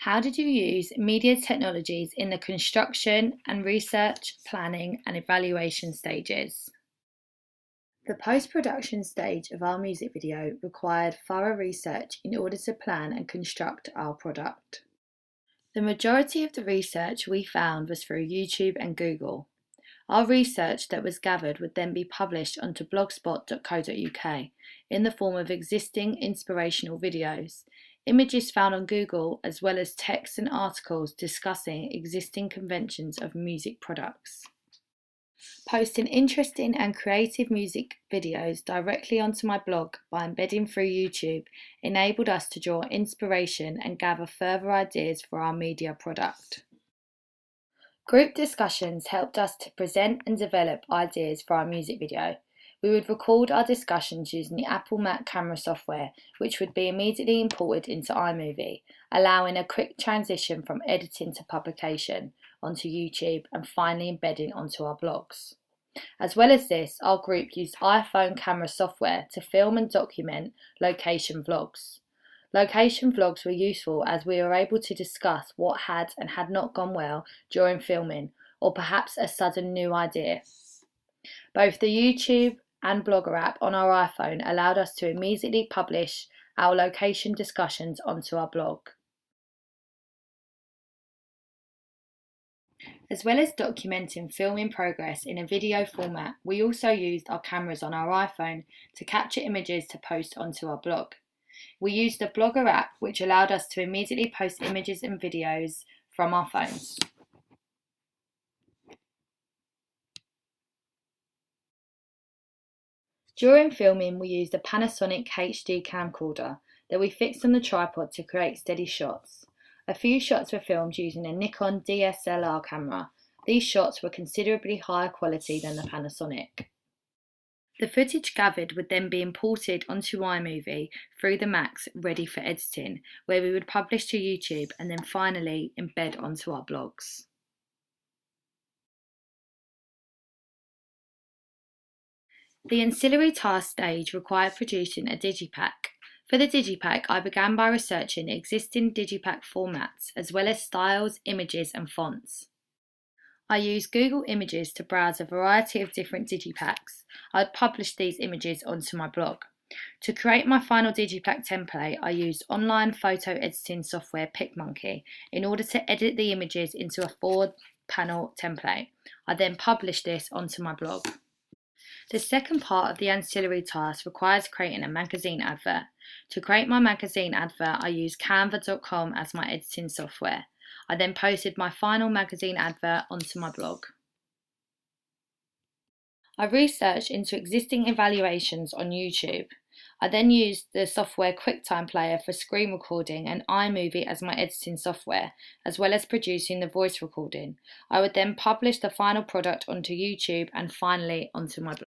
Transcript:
How did you use media technologies in the construction and research, planning, and evaluation stages? The post-production stage of our music video required thorough research in order to plan and construct our product. The majority of the research we found was through YouTube and Google. Our research that was gathered would then be published onto blogspot.co.uk in the form of existing inspirational videos, images found on Google, as well as texts and articles discussing existing conventions of music products. Posting interesting and creative music videos directly onto my blog by embedding through YouTube enabled us to draw inspiration and gather further ideas for our media product. Group discussions helped us to present and develop ideas for our music video. We would record our discussions using the Apple Mac camera software, which would be immediately imported into iMovie, allowing a quick transition from editing to publication onto YouTube and finally embedding onto our blogs. As well as this, our group used iPhone camera software to film and document location vlogs. Location vlogs were useful as we were able to discuss what had and had not gone well during filming, or perhaps a sudden new idea. Both the YouTube and Blogger app on our iPhone allowed us to immediately publish our location discussions onto our blog. As well as documenting filming progress in a video format, we also used our cameras on our iPhone to capture images to post onto our blog. We used the Blogger app, which allowed us to immediately post images and videos from our phones. During filming, we used a Panasonic HD camcorder that we fixed on the tripod to create steady shots. A few shots were filmed using a Nikon DSLR camera. These shots were considerably higher quality than the Panasonic. The footage gathered would then be imported onto iMovie through the Macs ready for editing, where we would publish to YouTube and then finally embed onto our blogs. The ancillary task stage required producing a digipack. For the digipack, I began by researching existing digipack formats, as well as styles, images and fonts. I used Google Images to browse a variety of different digipacks. I'd published these images onto my blog. To create my final digipack template, I used online photo editing software PicMonkey in order to edit the images into a 4-panel template. I then published this onto my blog. The second part of the ancillary task requires creating a magazine advert. To create my magazine advert, I used Canva.com as my editing software. I then posted my final magazine advert onto my blog. I researched into existing evaluations on YouTube. I then used the software QuickTime Player for screen recording and iMovie as my editing software, as well as producing the voice recording. I would then publish the final product onto YouTube and finally onto my blog.